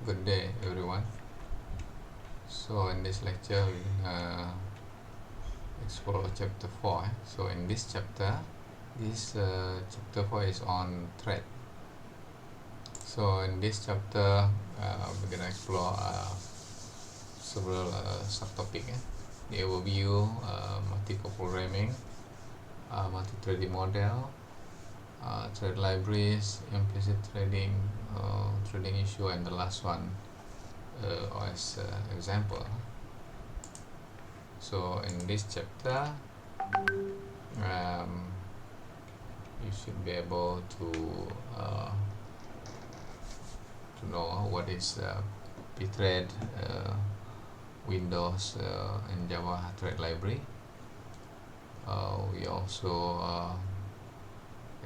Good day, everyone. So in this lecture, we explore chapter 4. So in this chapter, chapter 4 is on thread. So in this chapter, we're gonna explore several subtopics. The overview, multi-core programming, multi-threading model, thread libraries, implicit threading, threading issue, and the last one as example. So in this chapter, you should be able to know what is pthread, Windows, and Java thread library. We also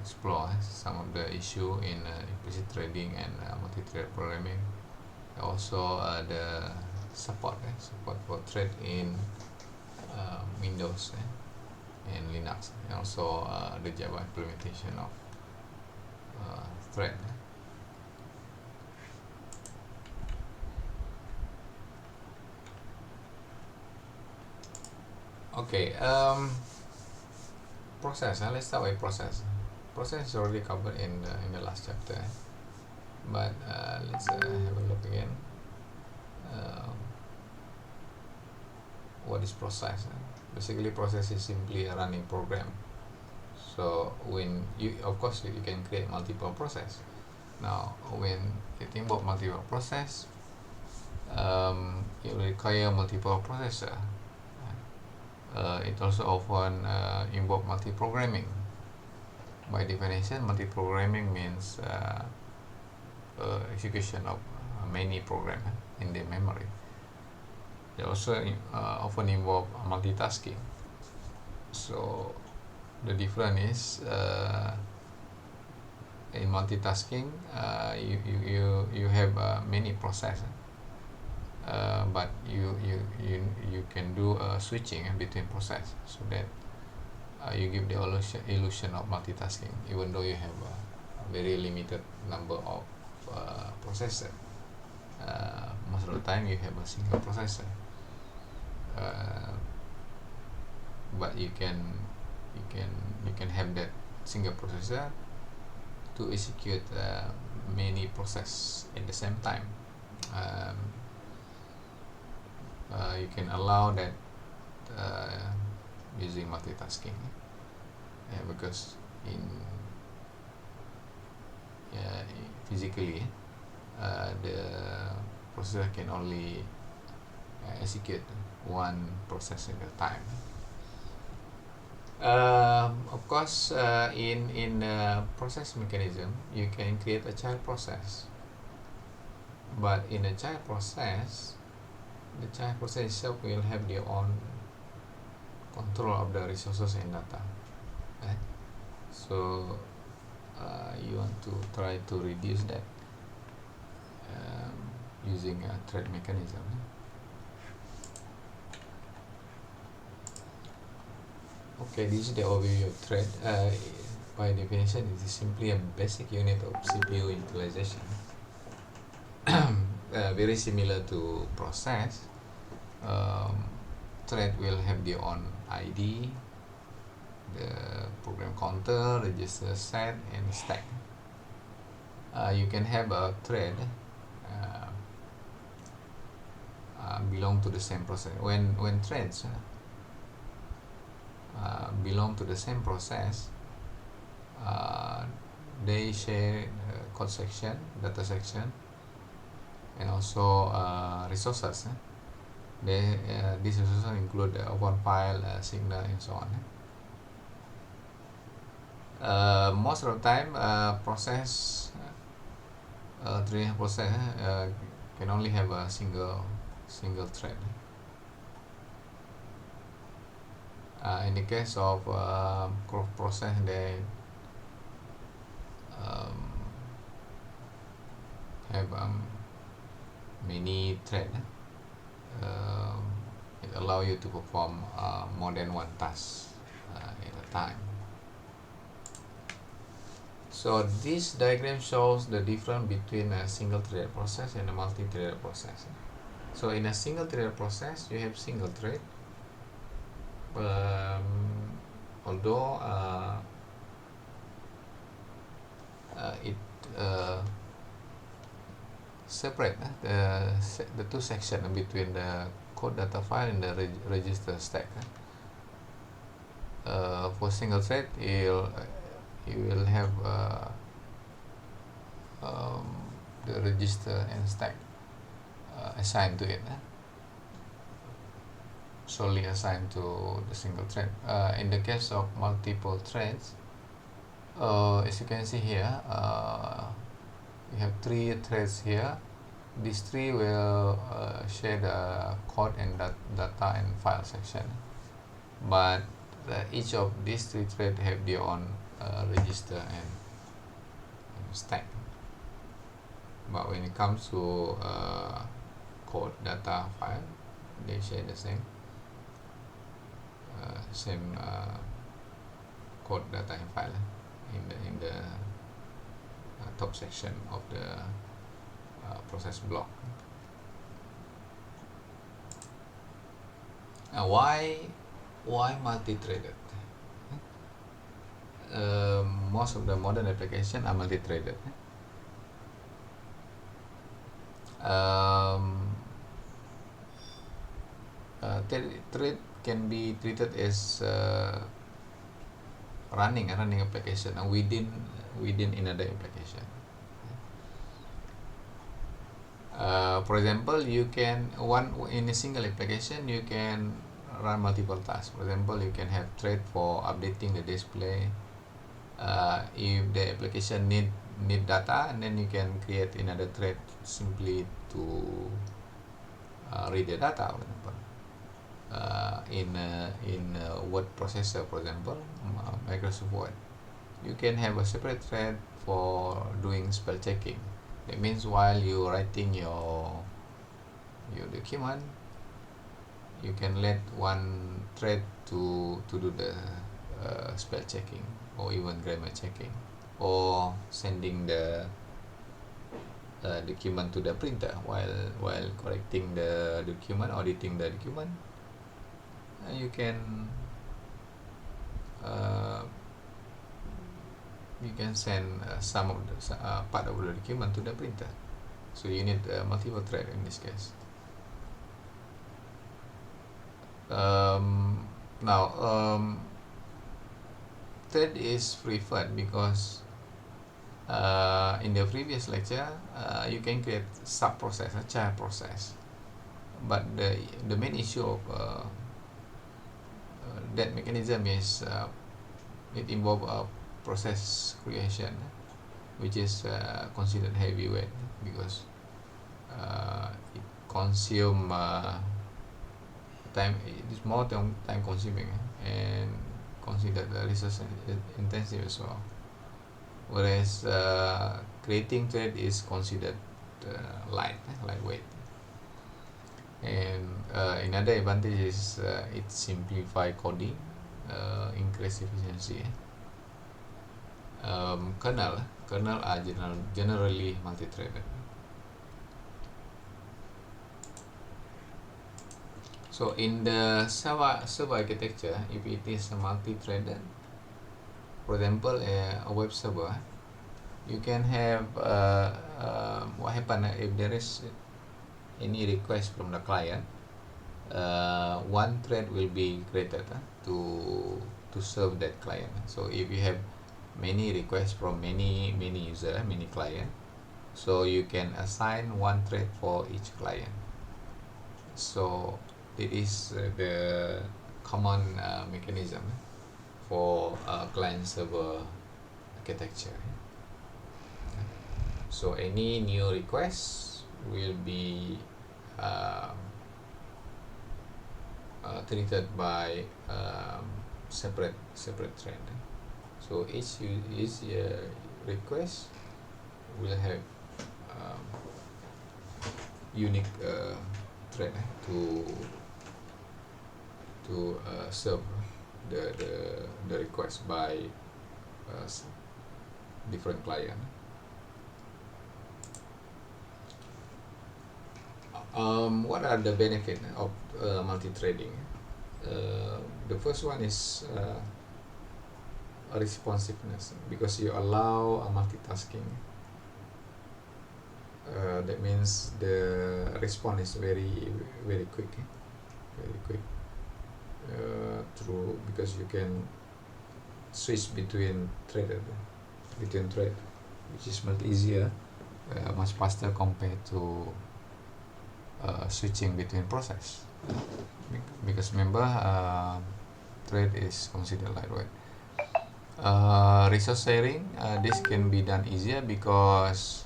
explore some of the issue in implicit threading and multi-thread programming. Also the support for thread in Windows and Linux, and also the Java implementation of thread. Okay, process. Let's start with process. Process is already covered in the last chapter, but let's have a look again. What is process? Basically, process is simply a running program. So when you can create multiple process. Now, when you think about multiple process, it will require multiple processor. It also often involve multi-programming. By definition, multi-programming means execution of many programs in the memory. They also often involve multitasking. So the difference is in multitasking, you have many processes, but you can do switching between processes, so that you give the illusion of multitasking, even though you have a very limited number of processors. Most of the time you have a single processor, but you can have that single processor to execute many processes at the same time. You can allow that using multitasking, because physically the processor can only execute one process at a time. Of course, in process mechanism, you can create a child process, but in a child process, the child process itself will have their own control of the resources and data. Right? So you want to try to reduce that using a thread mechanism. Okay, this is the overview of thread. By definition, it is simply a basic unit of CPU utilization. Very similar to process. Thread will have their own ID, the program counter, register set, and stack. You can have a thread belong to the same process. When threads belong to the same process, they share code section, data section, and also resources. These resources include the open file, signal, and so on. Most of the time, threading process can only have a single thread. In the case of process, they have many threads. It allows you to perform more than one task at a time. So this diagram shows the difference between a single-threaded process and a multi-threaded process. So in a single-threaded process, you have single thread, although it separate the two sections between the code data file and the register stack. For single thread, you will have the register and stack assigned to it, solely assigned to the single thread. In the case of multiple threads, as you can see here, you have 3 threads here. These 3 will share the code and data and file section, but each of these 3 threads have their own register and stack. But when it comes to code, data, file, they share the same code, data, and file in the top section of the process block. Now, why multi-threaded? Most of the modern applications are multi-threaded. Thread can be treated as running application within another application. For example, you can in a single application you can run multiple tasks. For example, you can have thread for updating the display. If the application need data, and then you can create another thread simply to read the data. For example, in a word processor, for example, Microsoft Word, you can have a separate thread for doing spell checking. That means while you writing your document, you can let one thread to do the spell checking or even grammar checking, or sending the document to the printer while correcting the document, auditing the document. You can send some of the part of the document to the printer. So you need multiple thread in this case. Now, thread is preferred because in the previous lecture you can create sub-process, a child process, but the main issue of that mechanism is it involves process creation, which is considered heavyweight because it consume time. It is more time consuming and considered resource intensive as well. Whereas creating thread is considered lightweight. And another advantage is it simplify coding, increase efficiency. Kernel are generally multi-threaded. So in the server architecture, if it is multi-threaded, for example, a web server, you can have what happen if there is any request from the client, one thread will be created to serve that client. So if you have many requests from many user, many client, so you can assign one thread for each client. So it is the common mechanism for client server architecture. So any new requests will be treated by separate thread. So each request will have unique thread to serve the request by different client. What are the benefit of multi-threading? The first one is responsiveness, because you allow multitasking. That means the response is very quick, very quick. Through, because you can switch between thread, which is much easier, much faster compared to switching between process. Because remember, thread is considered lightweight. Resource sharing, this can be done easier because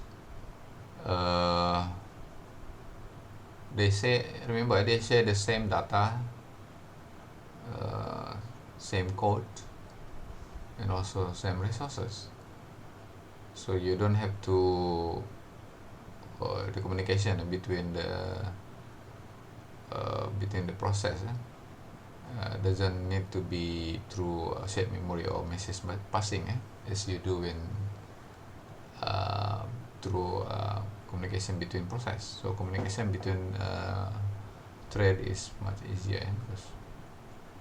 they share the same data, same code, and also same resources. So you don't have to the communication between the process doesn't need to be through shared memory or message passing, as you do in through communication between process. So communication between thread is much easier, because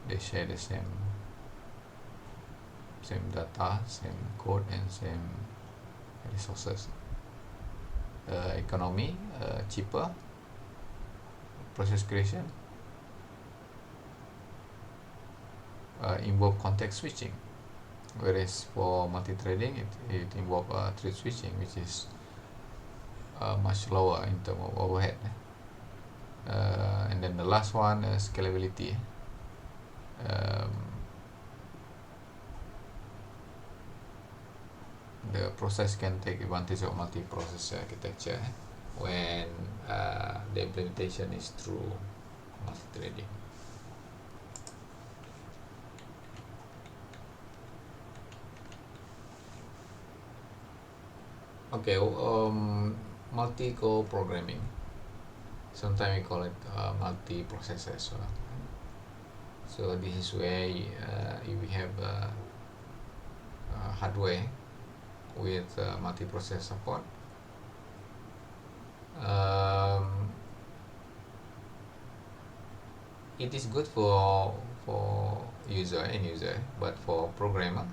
they share the same data, same code, and same resources. Economy, cheaper process creation, involve context switching, whereas for multi-threading it involve thread switching, which is much lower in terms of overhead. And then the last one is scalability. The process can take advantage of multi-process architecture when the implementation is through multi-threading. Okay, multi-core programming. Sometimes we call it multi-processor as well. So this is where if we have hardware with multi-process support. It is good for end user, but for programmer,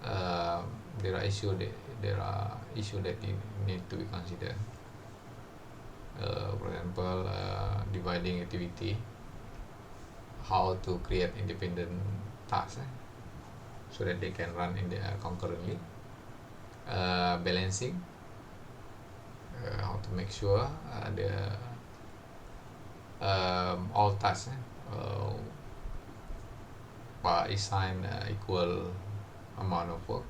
there are issues that need to be considered. For example, dividing activity, how to create independent tasks so that they can run concurrently. Balancing, how to make sure all tasks are assigned equal amount of work.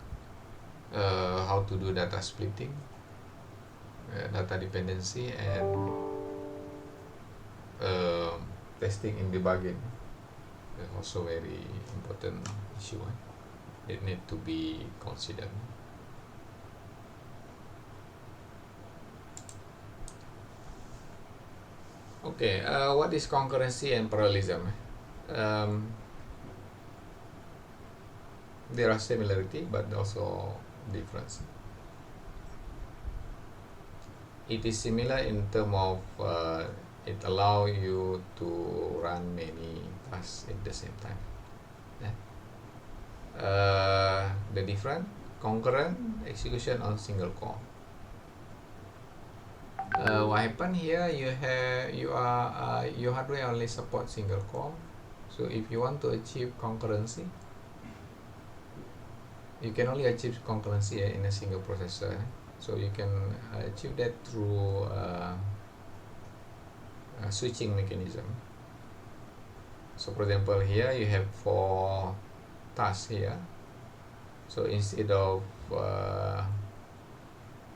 How to do data splitting, data dependency, and testing and debugging. That's also very important issue that need to be considered. Okay, what is concurrency and parallelism? There are similarity but also difference. It is similar in terms of it allow you to run many tasks at the same time. The different, concurrent execution on single core. What happened here? Your hardware only support single core. So if you want to achieve concurrency, you can only achieve concurrency in a single processor. So you can achieve that through a switching mechanism. So for example, here you have 4 tasks here. So instead of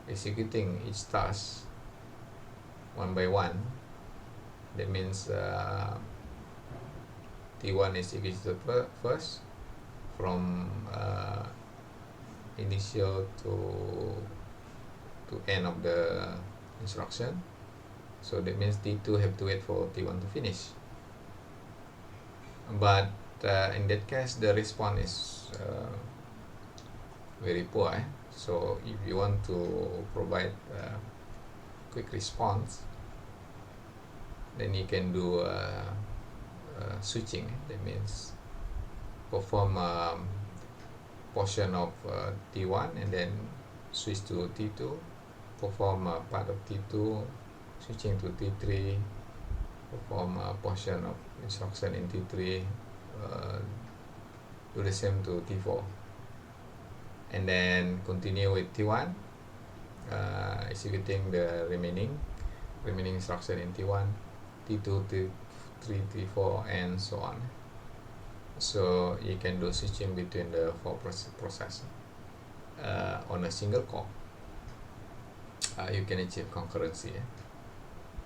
executing each task one by one, that means T1 is executed first from initial to end of the instruction. So that means T2 have to wait for T1 to finish. But in that case, the response is very poor. So if you want to provide quick response, then you can do switching. That means perform portion of T1 and then switch to T2, perform part of T2, switching to T3, perform a portion of instruction in T3, do the same to T4, and then continue with T1, executing the remaining instruction in T1, T2, T3, T4, and so on. So you can do switching between the 4 processes on a single core. You can achieve concurrency.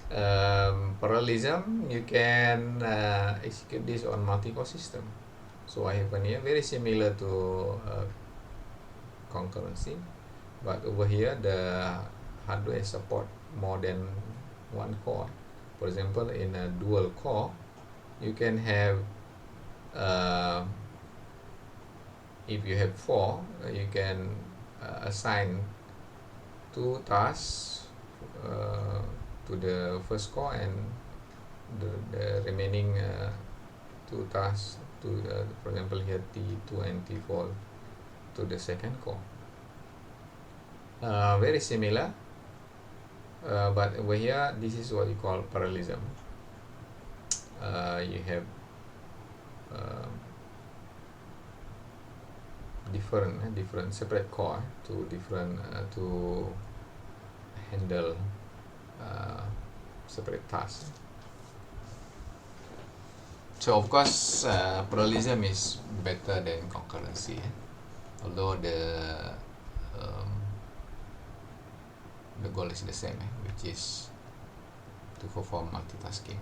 Parallelism, you can execute this on multi-core system. So I have one here very similar to concurrency, but over here the hardware support more than one core. For example, in a dual core, you can have if you have 4, you can assign 2 tasks to the first core and the remaining 2 tasks to for example here T2 and T4 to the second core. Very similar, but over here this is what you call parallelism. You have different separate core to different to handle separate tasks. So of course parallelism is better than concurrency, although the goal is the same, which is to perform multitasking.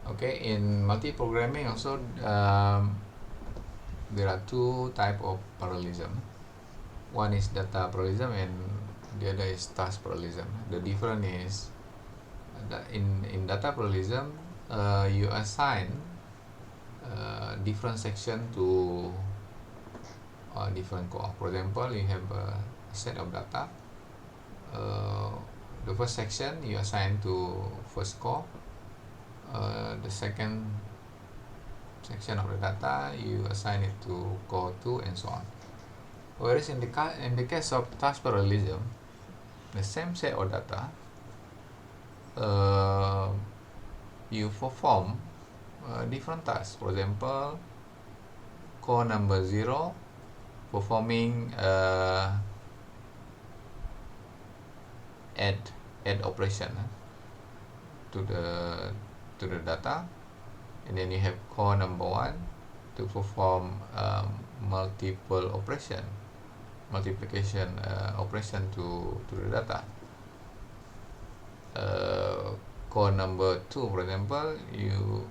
Okay, in multi-programming also there are 2 types of parallelism. One is data parallelism and the other is task parallelism. The difference is that in data parallelism you assign different section to different core. For example, you have a set of data. The first section you assign to first core. The second section of the data you assign it to core 2 and so on. Whereas in the case of task parallelism, the same set of data you perform different tasks. For example, core number 0 performing add operation to the data, and then you have core number 1 to perform multiple multiplication operation to the data. Core number 2, for example, you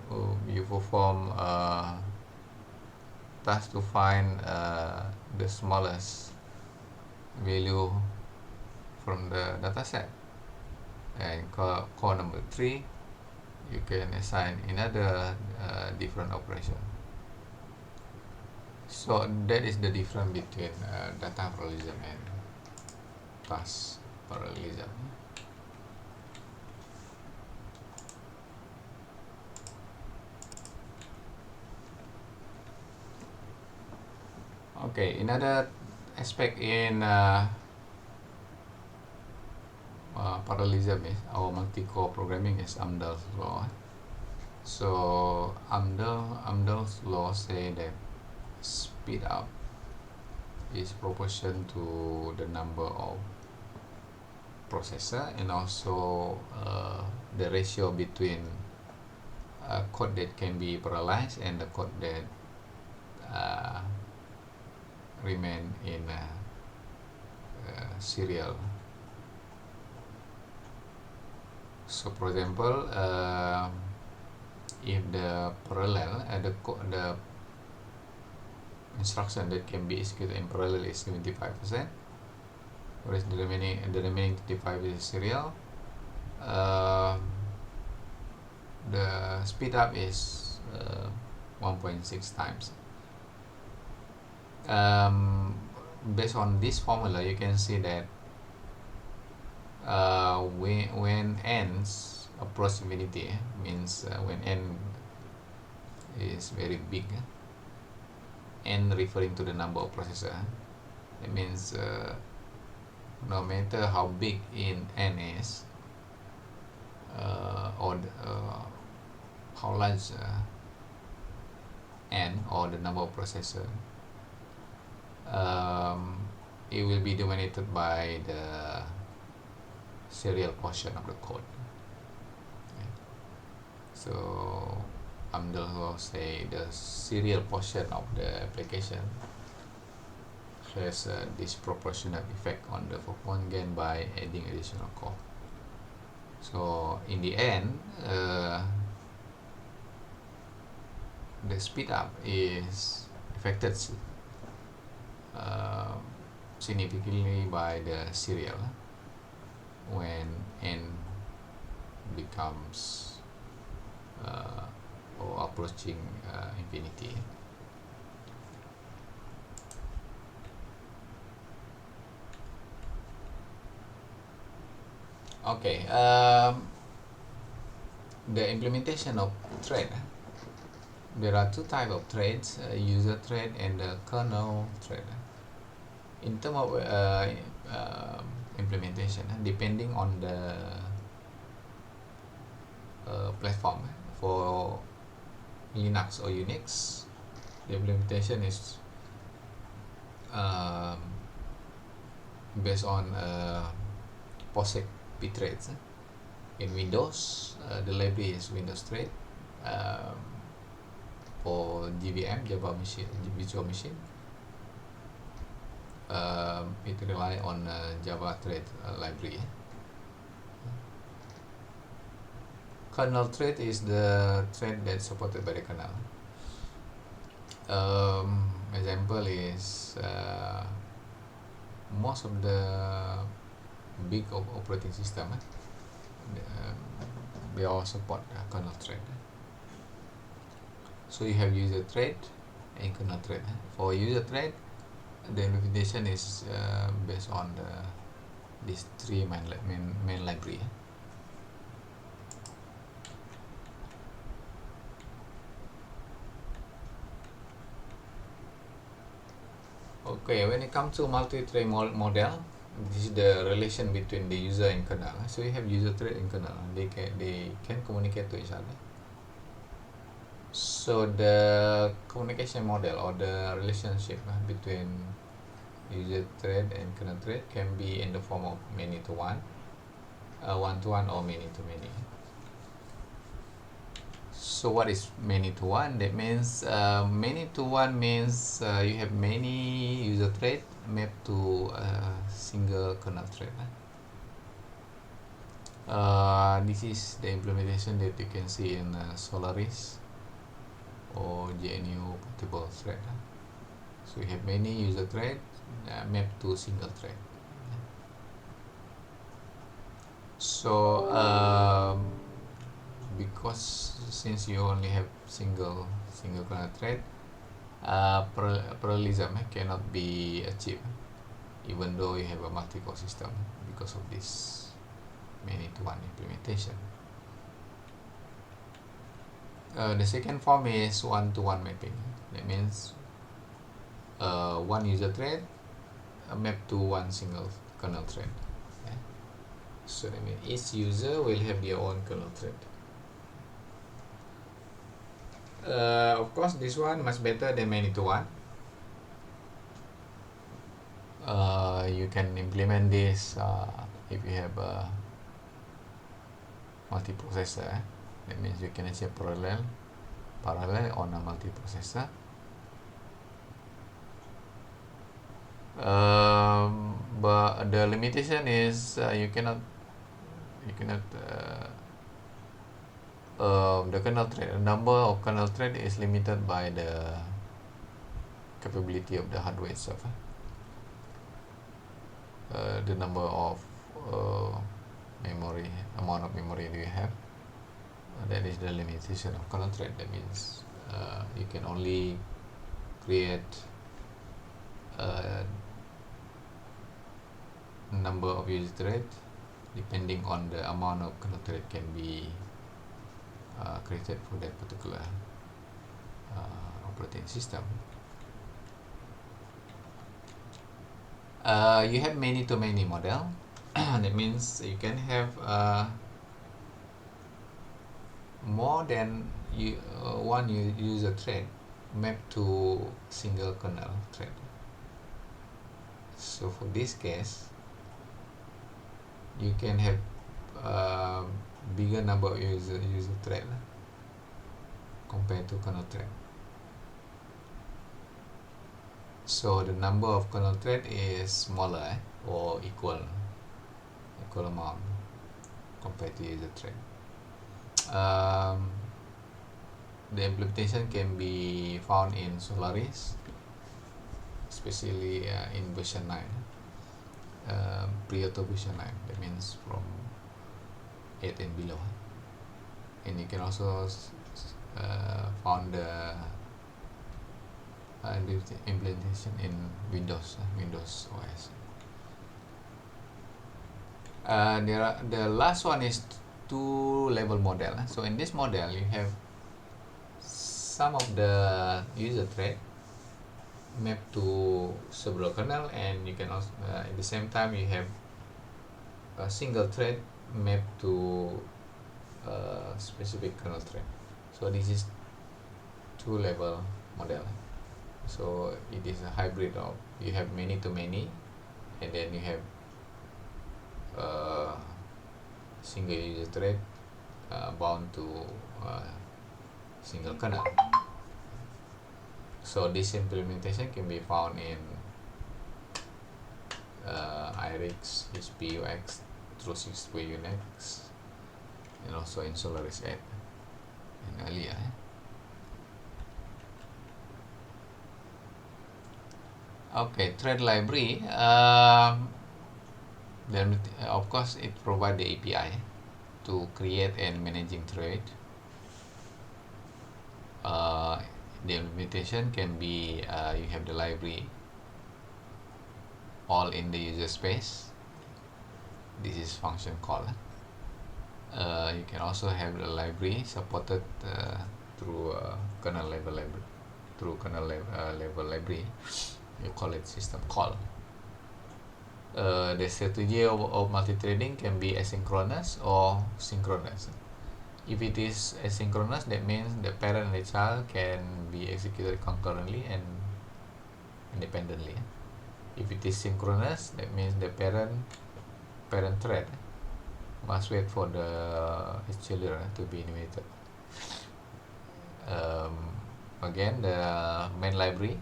perform task to find the smallest value from the data set, and core number 3 you can assign another different operation. So that is the difference between data parallelism and task parallelism. Okay, another aspect in parallelism is our multi-core programming is Amdahl's law. So Amdahl's law say that speed up is proportion to the number of processor and also the ratio between code that can be parallelized and the code that remain in serial. So for example, if the parallel the instruction that can be executed in parallel is 75%, whereas the remaining 25 is serial, the speed up is 1.6 times. Based on this formula, you can see that when n's approach infinity, means when n is very big, n referring to the number of processor, it means no matter how big in n is, or how large n, or the number of processor, it will be dominated by the serial portion of the code. Okay. So Amdahl will say the serial portion of the application has a disproportionate effect on the performance gain by adding additional core. So in the end, the speed up is affected significantly by the serial when n becomes or approaching infinity. Okay, the implementation of thread. There are two types of threads, user thread and the kernel thread. In terms of implementation, depending on the platform, for Linux or Unix, the implementation is based on POSIX pthreads. In Windows, the library is Windows thread. For JVM, Java Machine, Virtual Machine, it rely on Java thread library. Kernel thread is the thread that's supported by the kernel. Example is most of the big operating system, they all support kernel thread. So you have user thread and kernel thread. For user thread, the implementation is based on these three main library. Okay, when it comes to multi-thread model, this is the relation between the user and kernel. So you have user thread and kernel. They can communicate to each other. So the communication model or the relationship between user thread and kernel thread can be in the form of many to one, one to one, or many to many. So what is many to one? That means many to one means you have many user thread mapped to a single kernel thread. This is the implementation that you can see in Solaris or GNU portable thread. So you have many user thread mapped to single thread. So because since you only have single kernel thread, parallelism cannot be achieved even though you have a multi-core system because of this many to one implementation. The second form is one-to-one mapping. That means one user thread mapped to one single kernel thread. Okay? So that means each user will have their own kernel thread. Of course, this one much better than many to one. You can implement this if you have a multiprocessor. That means you can achieve parallel on a multiprocessor. But the limitation is you cannot the kernel thread. The number of kernel thread is limited by the capability of the hardware itself. The number of amount of memory do you have? That is the limitation of kernel thread. That means you can only create number of user thread depending on the amount of kernel thread can be created for that particular operating system. You have many-to-many model. That means you can have more than one user thread mapped to single kernel thread. So for this case, you can have bigger number of user thread compared to kernel thread. So the number of kernel thread is smaller or equal amount compared to user thread. The implementation can be found in Solaris, especially in version 9, prior to version 9. That means from 8 and below. And you can also found the implementation in Windows OS. The last one is two-level model. So in this model, you have some of the user thread mapped to several kernel, and you can also at the same time you have a single thread mapped to a specific kernel thread. So this is two-level model. So it is a hybrid of you have many-to-many, and then you have single user thread bound to single kernel. So this implementation can be found in IRIX, HP UX, True63 Unix, and also in Solaris 8 and earlier. Okay, thread library. Then of course it provides the API to create and managing thread. The implementation can be you have the library all in the user space. This is function call. You can also have the library supported through kernel level library. Through kernel level library, you call it system call. The strategy of multi-threading can be asynchronous or synchronous. If it is asynchronous, that means the parent and the child can be executed concurrently and independently. If it is synchronous, that means the parent thread must wait for his children to be initiated. Again, the main library,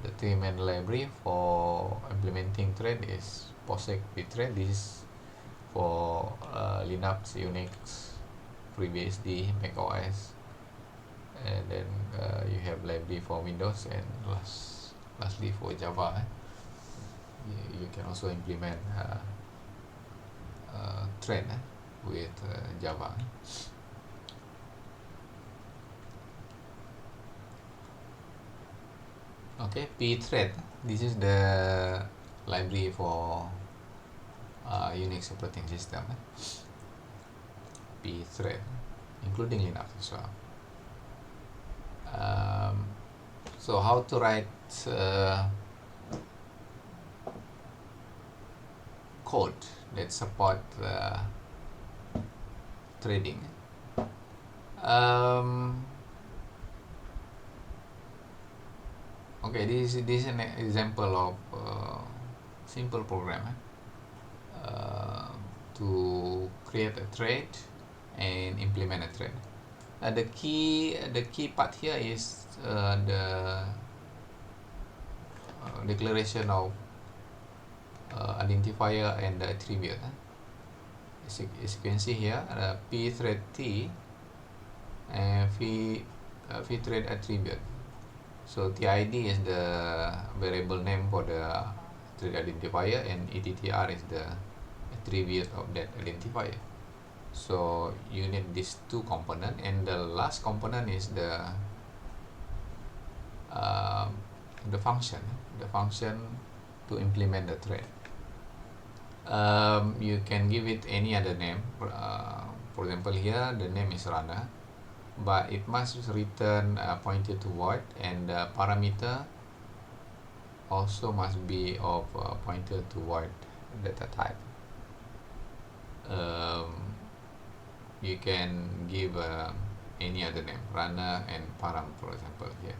the three main library for implementing thread is POSIX vthread. This is for Linux, Unix, FreeBSD, Mac OS, and then you have library for Windows, and lastly for Java. You can also implement thread with Java. Okay, pthread. This is the library for Unix operating system. Pthread, including Linux as well. So how to write code that support threading? Okay, this is an example of simple program to create a thread and implement a thread. The key part here is the declaration of identifier and the attribute. As you can see here, pthread t and vthread attribute. So TID is the variable name for the thread identifier, and ETTR is the attribute of that identifier. So you need these two components, and the last component is the the function to implement the thread. You can give it any other name. For example, here the name is runner, but it must return pointer to void, and the parameter also must be of pointer to void data type. You can give any other name, runner and param, for example, here,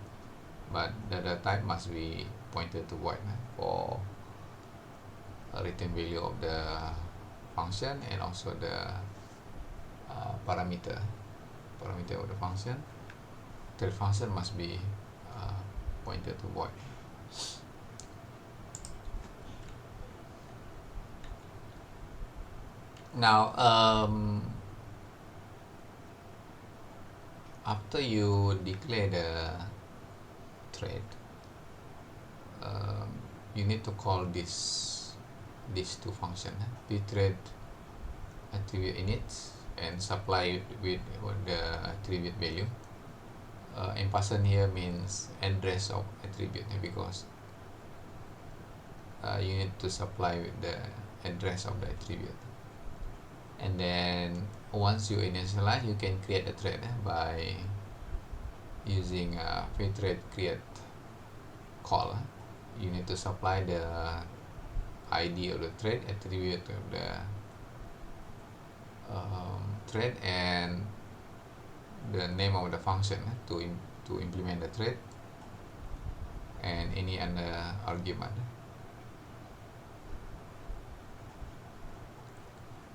but the data type must be pointer to void for return value of the function, and also the parameter of the function. The function must be pointer to void. Now, after you declare the thread, you need to call these two functions, pthread attribute init, and supply with the attribute value. Ampersand here means address of attribute, because you need to supply with the address of the attribute. And then once you initialize, you can create a thread by using pthread create call. You need to supply the ID of the thread, attribute of the thread, and the name of the function to implement the thread, and any other argument.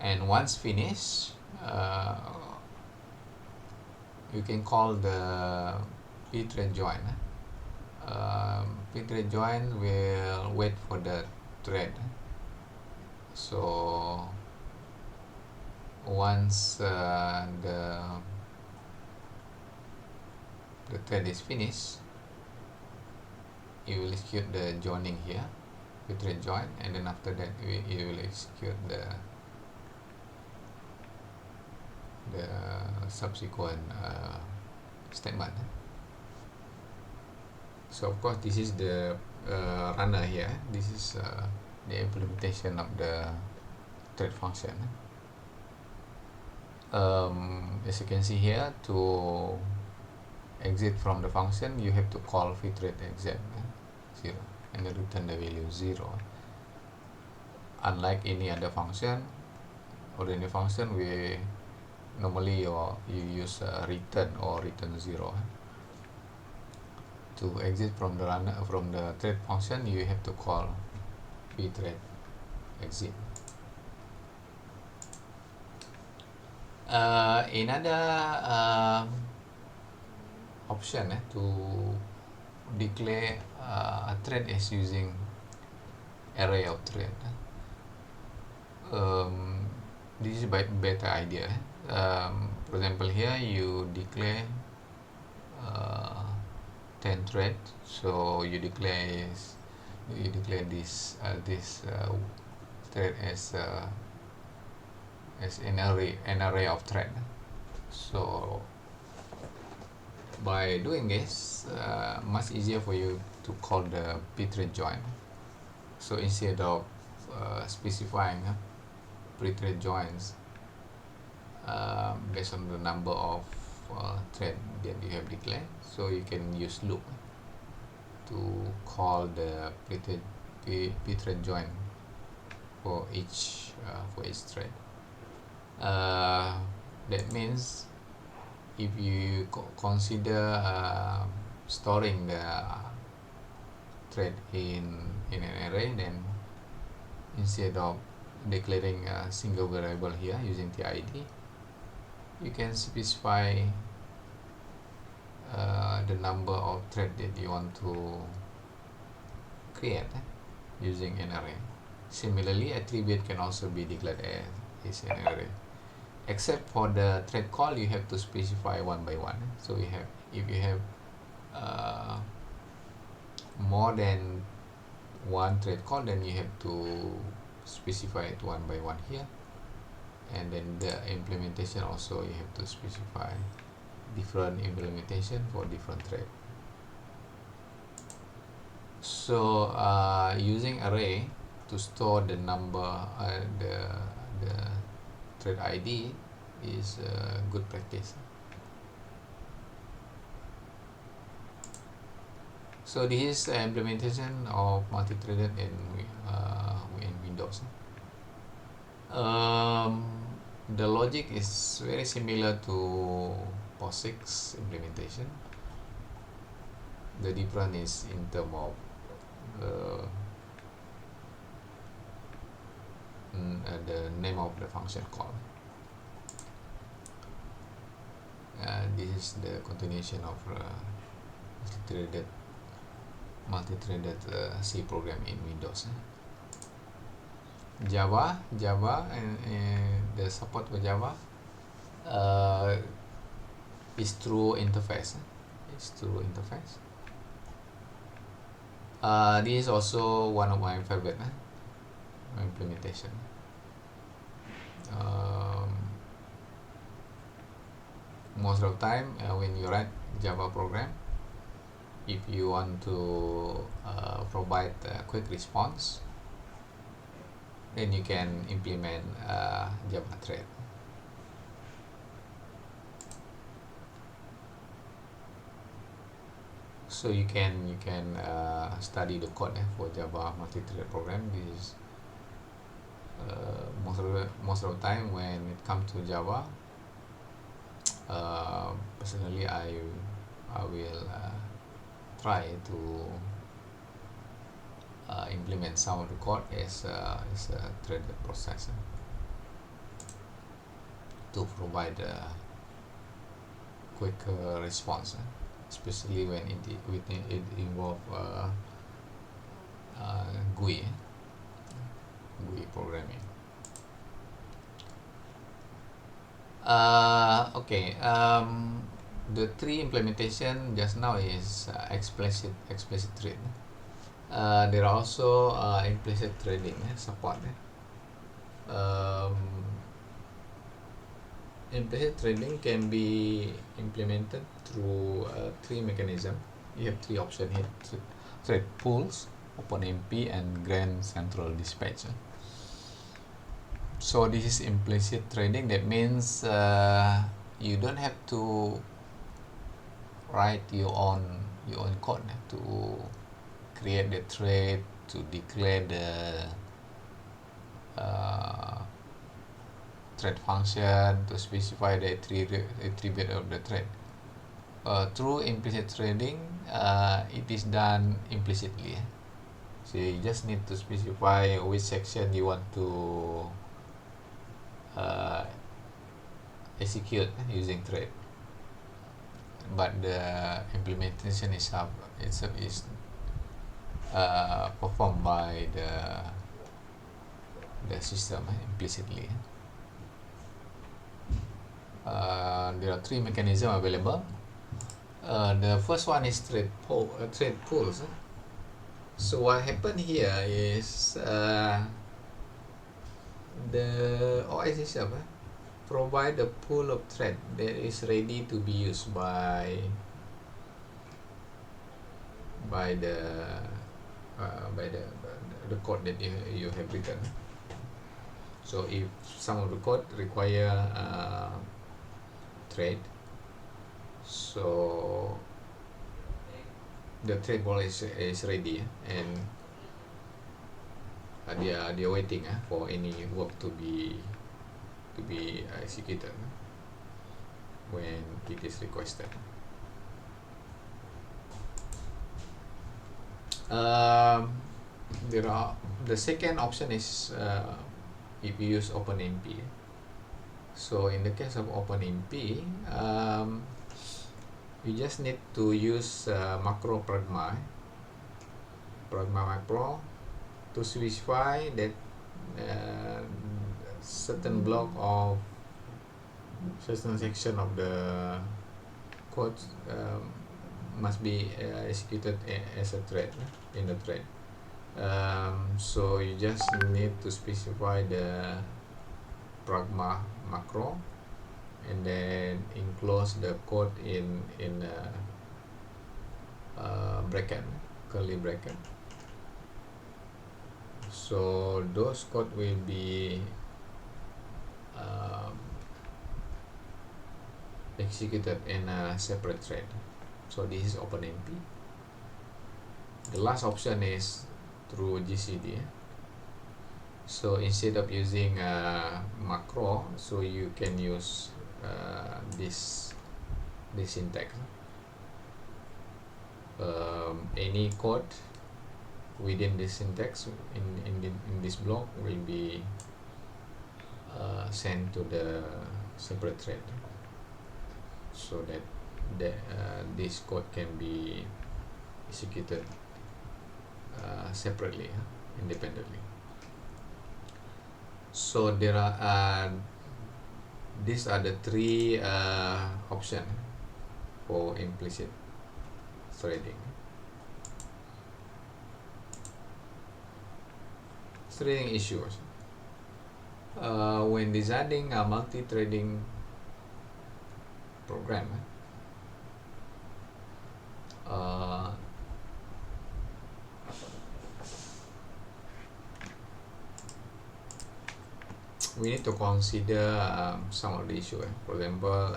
And once finished, you can call the pthread join. Pthread join will wait for the thread. So once the thread is finished, you will execute the joining here, pthread join, and then after that you will execute the subsequent statement. So of course this is the runner here. This is the implementation of the thread function. As you can see here, to exit from the function, you have to call pthread exec 0 and then return the value 0. Unlike any other function, or any function, we normally you use return or return 0. To exit from the runner, from the thread function, you have to call pthread exit. Another option to declare a thread is using array of thread. This is a better idea. For example, here you declare 10 thread, so you declare this thread as an array of thread. So by doing this, much easier for you to call the pthread join. So instead of specifying pthread joins based on the number of thread that you have declared, so you can use loop to call the pthread join for each thread. That means if you consider storing the thread in an array, then instead of declaring a single variable here using TID, you can specify the number of thread that you want to create using an array. Similarly, attribute can also be declared as an array, except for the thread call, you have to specify one by one. So if you have more than one thread call, then you have to specify it one by one here, and then the implementation also you have to specify different implementation for different thread. So using array to store the number, the thread ID is a good practice. So this is the implementation of multi-threaded in Windows. The logic is very similar to POSIX implementation. The difference is in terms of the name of the function call. This is the continuation of multi-threaded C program in Windows. Java, and the support for Java is through interface. This is also one of my favorite implementation. Most of the time when you write Java program, if you want to provide a quick response, then you can implement Java thread. So you can study the code for Java multi-thread program. This is most of the time when it comes to Java. Personally, I will try to implement some of the code as a threaded process to provide a quick response, especially when it involves GUI programming. Okay. The three implementation just now is explicit thread. There are also implicit threading support. Implicit threading can be implemented through three mechanisms. You have three options here: thread pools, OpenMP, and Grand Central Dispatch. So this is implicit threading. That means you don't have to write your own code to create the thread, to declare the thread function, to specify the attribute of the thread. Through implicit threading, it is done implicitly. So you just need to specify which section you want to execute using thread, but the implementation is performed by the system implicitly. There are three mechanisms available. The first one is thread pools. So what happened here is the OS itself provide a pool of thread that is ready to be used by the code that you have written. So if some of the code require thread, so the thread pool is ready, and they are waiting for any work to be executed when it is requested. The second option is if you use OpenMP. So in the case of OpenMP, you just need to use macro pragma macro to specify that certain block of certain section of the code must be executed as a thread in the thread. So you just need to specify the pragma macro and then enclose the code in a bracket. curly bracket. So those code will be executed in a separate thread. So this is OpenMP. The last option is through GCD. So instead of using macro, so you can use this syntax. Any code within this syntax in this block will be sent to the separate thread, so that this code can be executed separately, independently. So there are these are the three options for implicit threading. Threading issues. When designing a multi-threading program, we need to consider some of the issues. For example,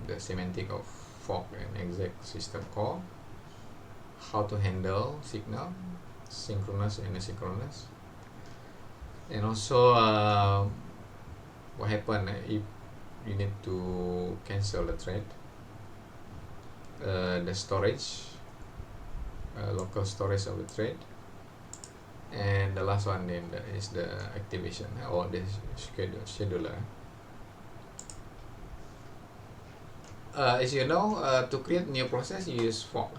the semantic of fork and exec system call, how to handle signal, synchronous and asynchronous, and also what happen if you need to cancel the thread, the storage, local storage of the thread, and the last one is the activation or the scheduler. As you know, to create new process you use fork.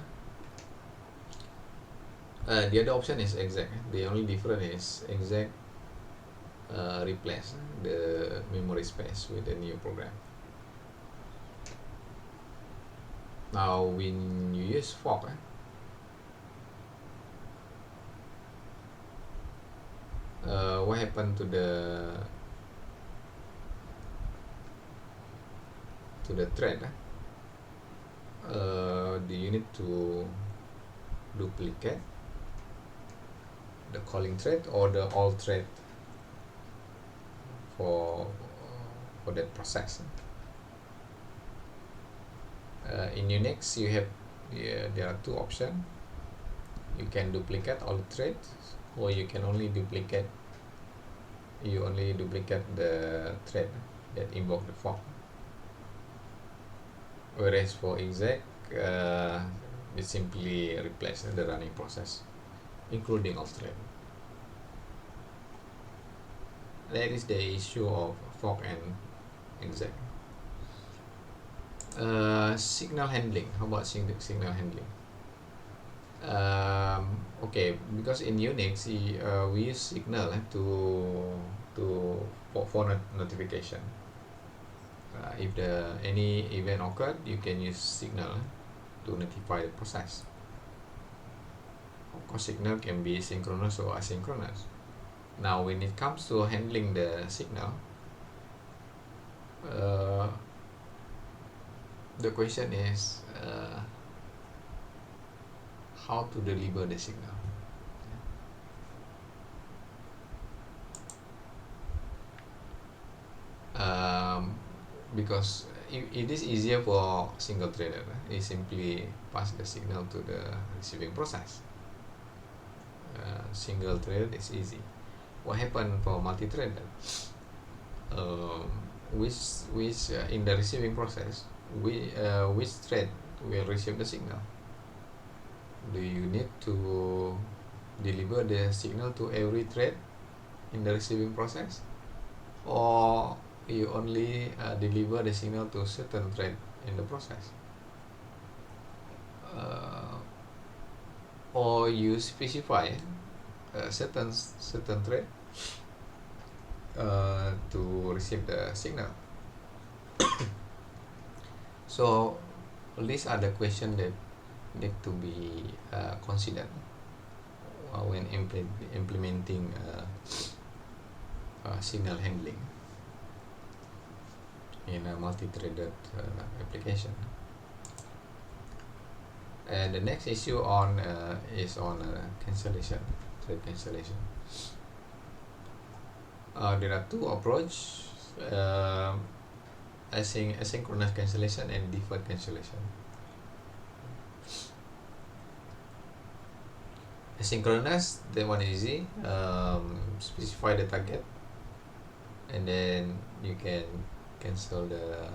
The other option is exec. The only difference is exec replace the memory space with the new program. Now when you use fork, what happened to the thread? Do you need to duplicate the calling thread or the all thread for that process? In Unix you have there are two options. You can duplicate all the threads, or you can only duplicate the thread that invoke the fork. Whereas for exec, it simply replaces the running process, including all thread. That is the issue of fork and exec. Signal handling. How about signal handling? Okay, because in Unix we use signal for notification. If any event occurred, you can use signal to notify the process. Of course, signal can be synchronous or asynchronous. Now, when it comes to handling the signal, the question is how to deliver the signal. Because it is easier for single threader. It simply pass the signal to the receiving process. Single thread is easy. What happened for multi-threader? Which in the receiving process, which thread will receive the signal? Do you need to deliver the signal to every thread in the receiving process, or you only deliver the signal to certain thread in the process, or you specify a certain thread to receive the signal? So these are the questions that need to be considered when implementing signal handling in a multi-threaded application. And the next issue on is on cancellation, trade cancellation. There are two approaches, asynchronous cancellation and deferred cancellation. Asynchronous, that one is easy. Specify the target, and then you can cancel the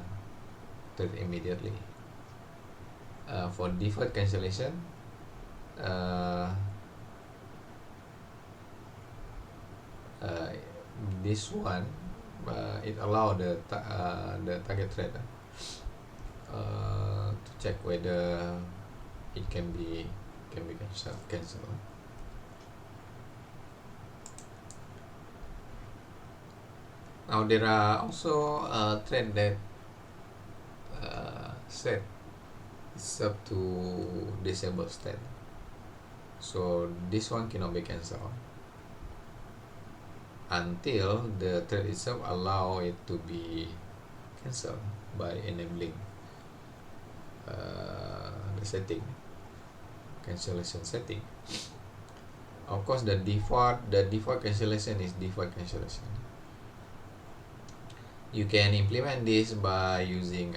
trade immediately. For deferred cancellation, this one it allow the target trader to check whether it can be cancelled. Now there are also trade that set itself to disable state, so this one cannot be cancelled until the trade itself allow it to be cancelled by enabling the setting, cancellation setting. Of course, the default cancellation is default cancellation. You can implement this by using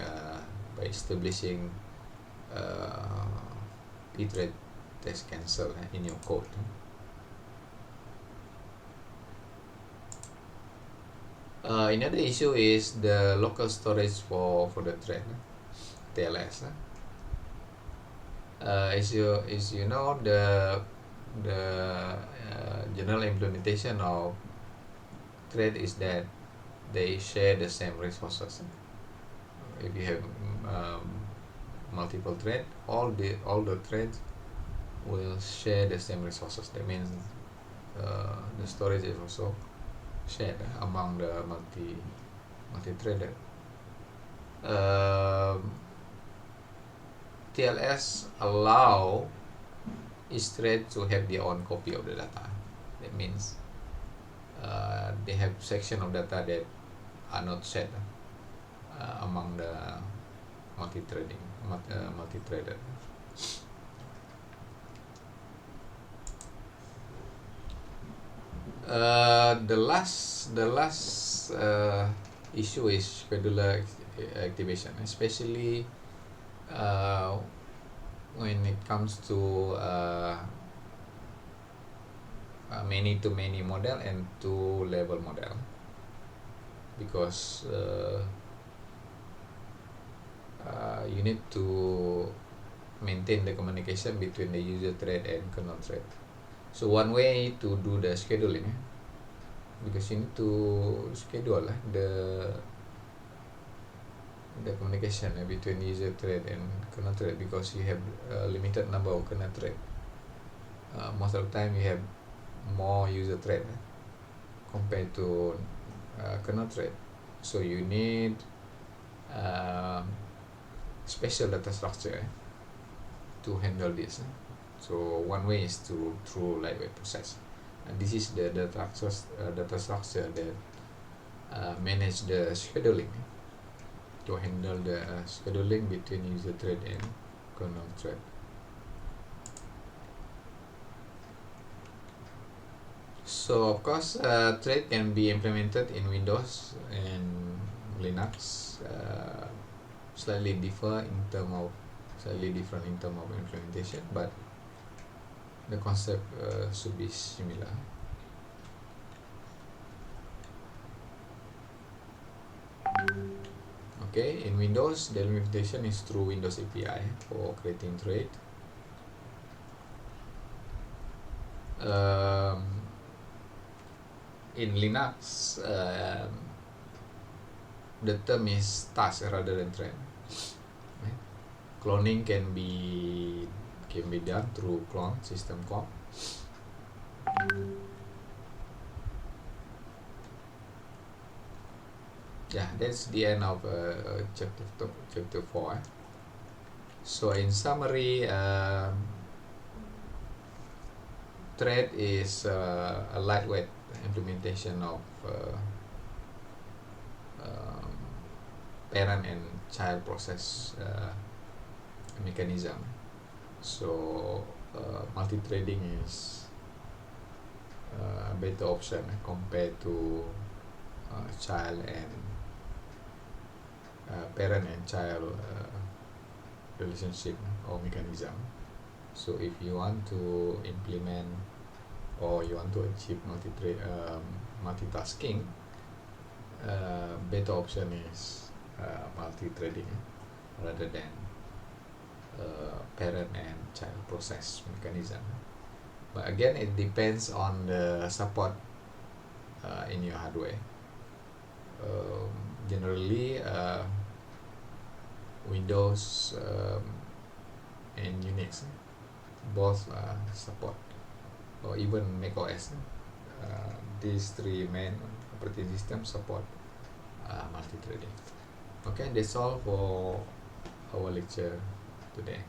by establishing pthread test cancel in your code. Another issue is the local storage for the thread, TLS. As you know, the general implementation of thread is that they share the same resources. If you have multiple thread, all the threads will share the same resources. That means the storage is also shared among the multi-threaded. TLS allow each thread to have their own copy of the data. That means they have section of data that are not shared among the multi-threaded. The last issue is scheduler activation, especially when it comes to many-to-many model and two-level model, because you need to maintain the communication between the user thread and kernel thread. So one way to do the scheduling, because you need to schedule the communication between user thread and kernel thread, because you have a limited number of kernel thread. Most of the time you have more user thread compared to kernel thread, so you need special data structure to handle this. So one way is through lightweight process, and this is the data structure that manage the scheduling, to handle the scheduling between user thread and kernel thread. So of course, thread can be implemented in Windows and Linux, slightly different in terms of implementation, but the concept should be similar. Okay, in Windows, the implementation is through Windows API for creating thread. In Linux, the term is task rather than thread. Right? Cloning can be done through clone system call. Yeah, that's the end of chapter 4. So in summary, thread is a lightweight implementation of parent and child process mechanism. So multi-threading is a better option compared to child and parent and child relationship or mechanism. So if you want to implement or you want to achieve multitasking, better option is multi-threading rather than parent and child process mechanism. But again, it depends on the support in your hardware. Generally, Windows and Unix both support, or even Mac OS. These three main operating systems support multi-threading. Okay, that's all for our lecture today.